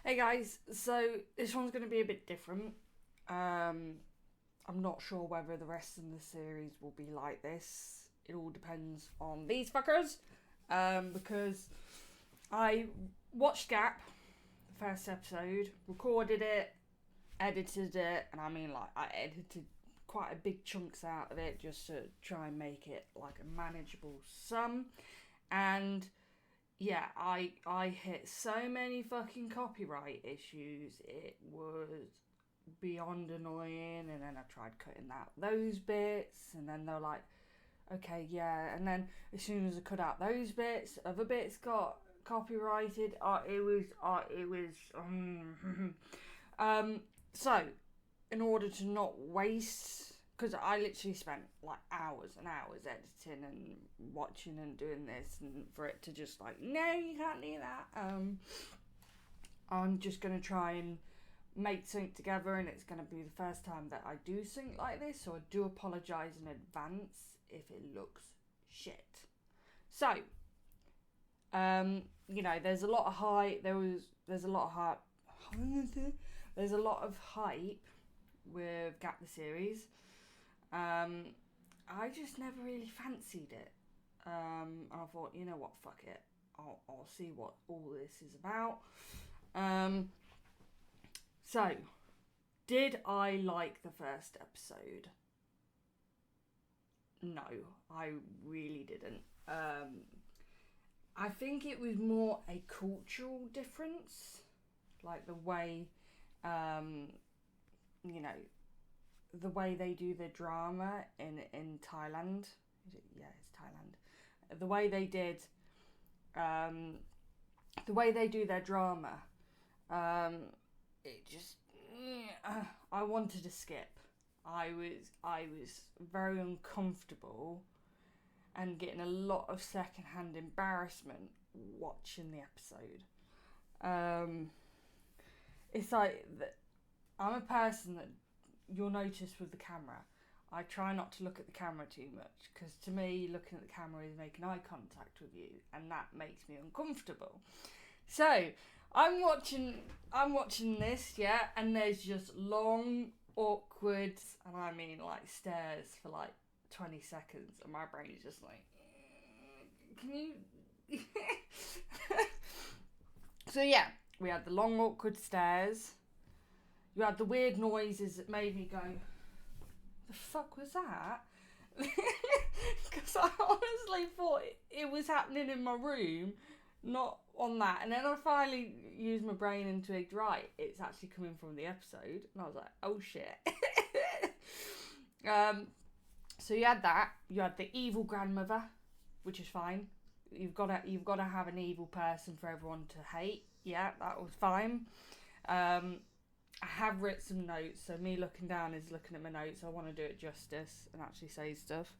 Hey guys, so this one's going to be a bit different. I'm not sure whether the rest of the series will be like this. It all depends on these fuckers. Because I watched Gap, the first episode, recorded it, edited it, and I mean, like, I edited quite a big chunks out of it just to try and make it like a manageable sum. And yeah, I hit so many fucking copyright issues. It was beyond annoying, and then I tried cutting out those bits, and then they're like, okay, yeah, and then as soon as I cut out those bits, other bits got copyrighted. So in order to not waste, because I literally spent like hours and hours editing and watching and doing this, and for it to just like, no, you can't do that. I'm just gonna try and make sync together, and it's gonna be the first time that I do sync like this, so I do apologise in advance if it looks shit. So, there's a lot of hype. There's a lot of hype. There's a lot of hype with Gap the series. I just never really fancied it. I thought, you know what, fuck it. I'll see what all this is about. So, did I like the first episode? No, I really didn't. I think it was more a cultural difference, like the way, you know, the way they do the drama in Thailand. Yeah, it's Thailand. The way they did, the way they do their drama, it just, I wanted to skip. I was very uncomfortable and getting a lot of secondhand embarrassment watching the episode. It's like I'm a person that you'll notice with the camera. I try not to look at the camera too much because to me, looking at the camera is making eye contact with you, and that makes me uncomfortable. So I'm watching this, yeah, and there's just long, awkward, and I mean like stares for like 20 seconds, and my brain is just like, can you? So yeah, we had the long, awkward stares. You had the weird noises that made me go, the fuck was that? Because I honestly thought it was happening in my room, not on that. And then I finally used my brain and twigged, right, it's actually coming from the episode. And I was like, oh shit. So you had that. You had the evil grandmother, which is fine. You've got to have an evil person for everyone to hate. Yeah, that was fine. I have written some notes, so me looking down is looking at my notes. I want to do it justice and actually say stuff.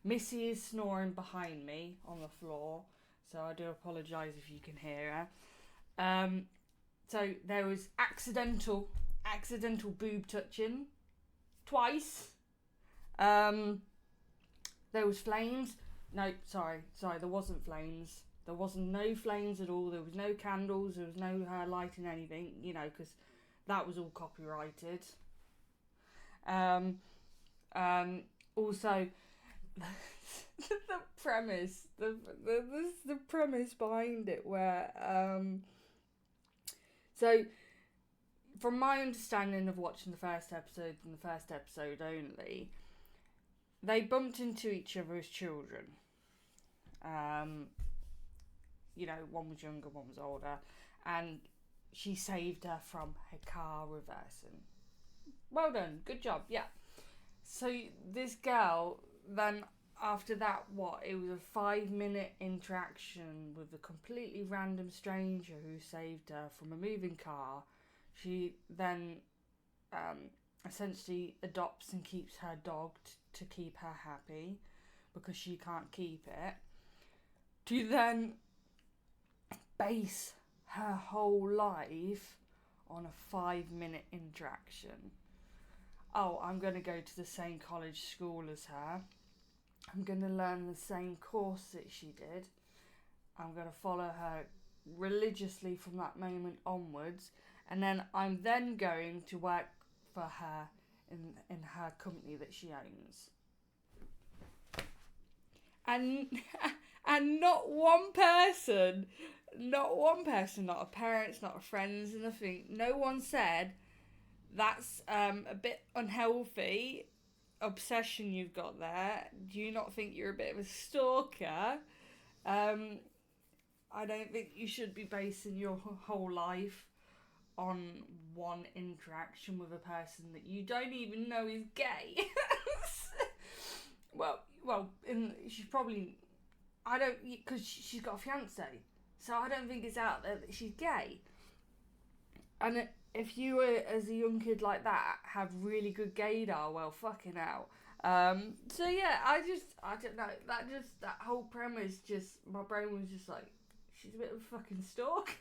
Missy is snoring behind me on the floor, so I do apologise if you can hear her. So there was accidental boob touching twice. There was flames. No, sorry, there wasn't flames. There wasn't no flames at all. There was no candles. There was no lighting anything, because that was all copyrighted. Also, the premise, the premise behind it, where so from my understanding of watching the first episode and the first episode only, they bumped into each other as children. One was younger, one was older, and she saved her from her car reversing. Well done, good job, yeah. So this girl, then after that, it was a 5-minute interaction with a completely random stranger who saved her from a moving car. She then essentially adopts and keeps her dog to keep her happy because she can't keep it. To then base her whole life on a 5-minute interaction. Oh, I'm going to go to the same college school as her. I'm going to learn the same course that she did. I'm going to follow her religiously from that moment onwards, and then I'm then going to work for her in her company that she owns. And and not one person, not our parents, not our friends, nothing. No one said that's a bit unhealthy obsession you've got there. Do you not think you're a bit of a stalker? I don't think you should be basing your whole life on one interaction with a person that you don't even know is gay. She's probably, I don't, because she's got a fiance, so I don't think it's out there that she's gay. And if you were, as a young kid like that, have really good gaydar, well, fucking hell. So yeah, I don't know, that whole premise just, my brain was just like, she's a bit of a fucking stalker.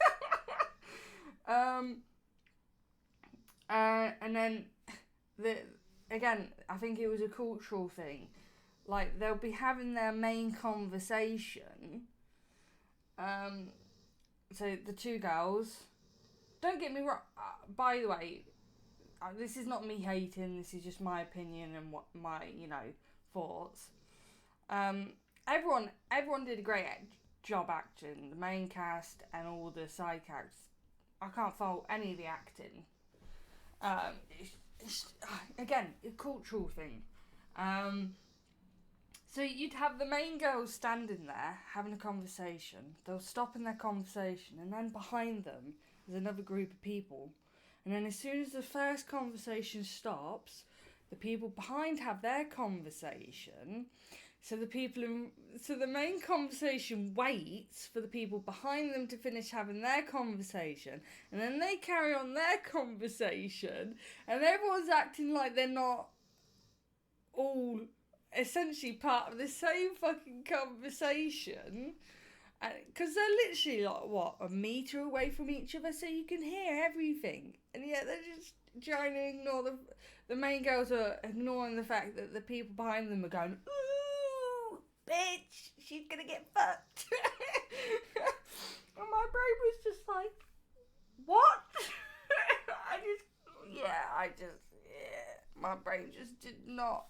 And then, again, I think it was a cultural thing. Like, they'll be having their main conversation. So the two girls, don't get me wrong, by the way, this is not me hating, this is just my opinion and what my, thoughts. Everyone did a great job acting, the main cast and all the side characters. I can't fault any of the acting. It's again, a cultural thing. So you'd have the main girls standing there having a conversation. They'll stop in their conversation, and then behind them there's another group of people. And then as soon as the first conversation stops, the people behind have their conversation. So the main conversation waits for the people behind them to finish having their conversation, and then they carry on their conversation, and everyone's acting like they're not all essentially part of the same fucking conversation, because they're literally like, what, a metre away from each other, so you can hear everything, and yet they're just trying to ignore the main girls are ignoring the fact that the people behind them are going, ooh, bitch, she's gonna get fucked. And my brain was just like, what? My brain just did not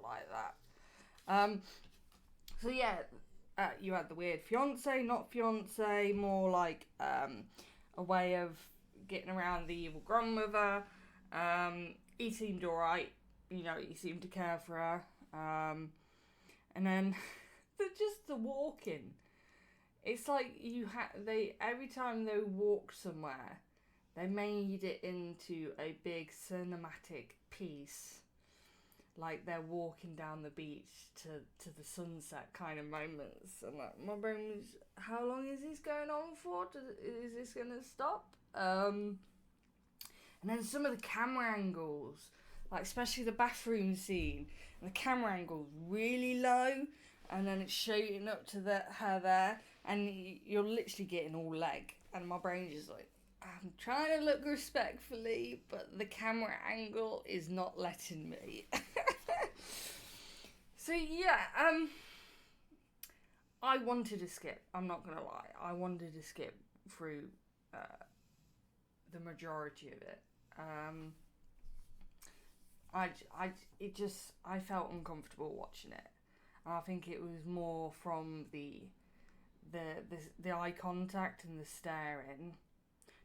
like that. So yeah, you had the weird fiance, not fiance, more like a way of getting around the evil grandmother. He seemed alright, he seemed to care for her. And then the walking. It's like every time they walked somewhere, they made it into a big cinematic piece. Like they're walking down the beach to the sunset kind of moments. And like, my brain was, how long is this going on for? Is this going to stop? And then some of the camera angles, like especially the bathroom scene, and the camera angle's really low, and then it's shooting up to her there, and you're literally getting all leg. And my brain's just like, I'm trying to look respectfully, but the camera angle is not letting me. So yeah, I wanted to skip. I'm not gonna lie. I wanted to skip through the majority of it. I felt uncomfortable watching it. And I think it was more from the eye contact and the staring.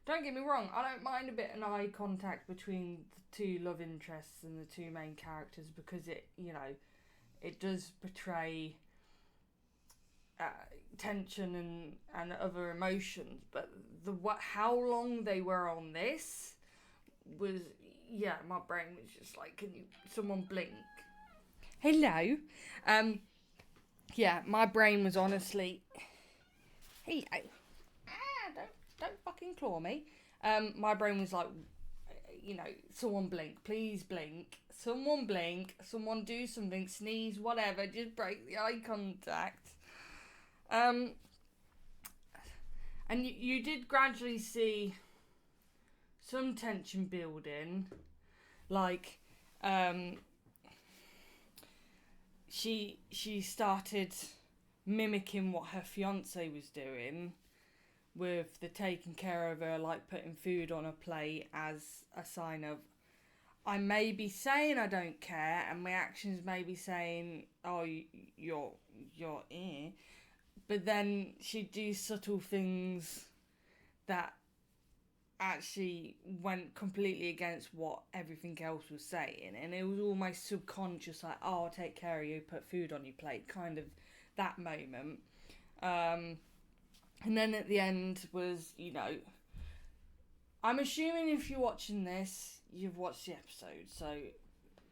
Don't get me wrong, I don't mind a bit of eye contact between the two love interests and the two main characters, because it does portray tension and other emotions. But how long they were on this was, my brain was just like, can someone blink? Hello. My brain was honestly, hello. Don't fucking claw me. My brain was like, someone blink, please blink. Someone blink, someone do something, sneeze, whatever, just break the eye contact. And you did gradually see some tension building, like, she started mimicking what her fiance was doing, with the taking care of her, like putting food on her plate as a sign of, I may be saying I don't care, and my actions may be saying, oh, you're here, but then she'd do subtle things that actually went completely against what everything else was saying, and it was almost subconscious, like, oh, I'll take care of you, put food on your plate, kind of that moment. And then at the end was, I'm assuming if you're watching this, you've watched the episode, so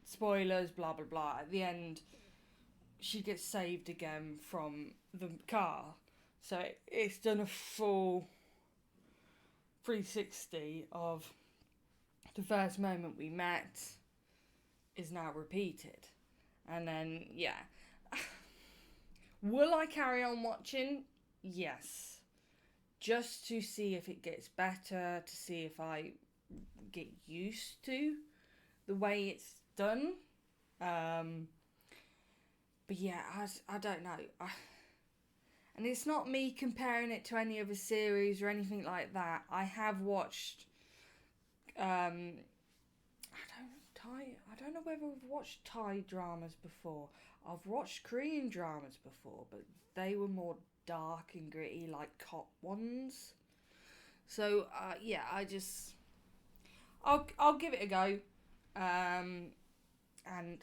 spoilers, blah blah blah. At the end, she gets saved again from the car, so it's done a full 360 of the first moment we met is now repeated. And then, yeah. Will I carry on watching? Yes. Just to see if it gets better, to see if I get used to the way it's done. But yeah, I don't know. And it's not me comparing it to any other series or anything like that. I have watched, I don't know whether I've watched Thai dramas before. I've watched Korean dramas before, but they were more dark and gritty, like cop ones. So yeah, I'll give it a go, and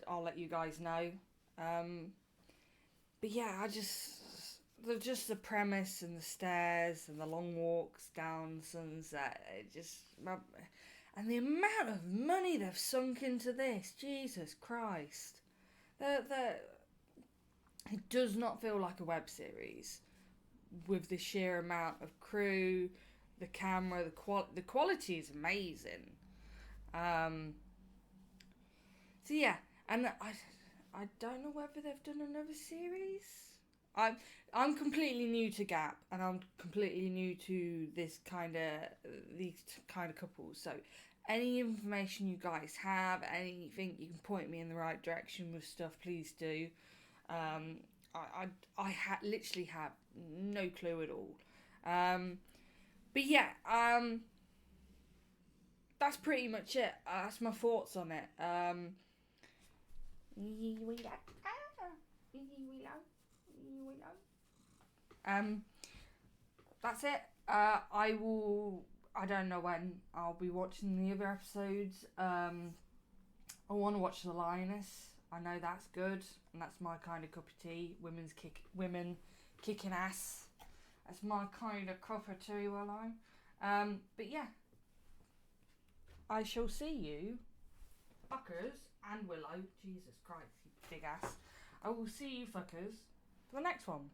I'll let you guys know. But yeah, just the premise and the stairs and the long walks down Sunset, and the amount of money they've sunk into this, Jesus Christ. It does not feel like a web series with the sheer amount of crew, the camera, the quality is amazing. So yeah, and I don't know whether they've done another series. I'm completely new to Gap, and I'm completely new to these kind of couples. So, any information you guys have, anything you can point me in the right direction with stuff, please do. I literally have no clue at all. But yeah, that's pretty much it. That's my thoughts on it. That's it. I don't know when I'll be watching the other episodes. I want to watch The Lioness. I know that's good, and that's my kind of cup of tea. Women kicking ass. That's my kind of cup of tea, will I? But yeah, I shall see you, fuckers, and Willow. Jesus Christ, you big ass. I will see you, fuckers, for the next one.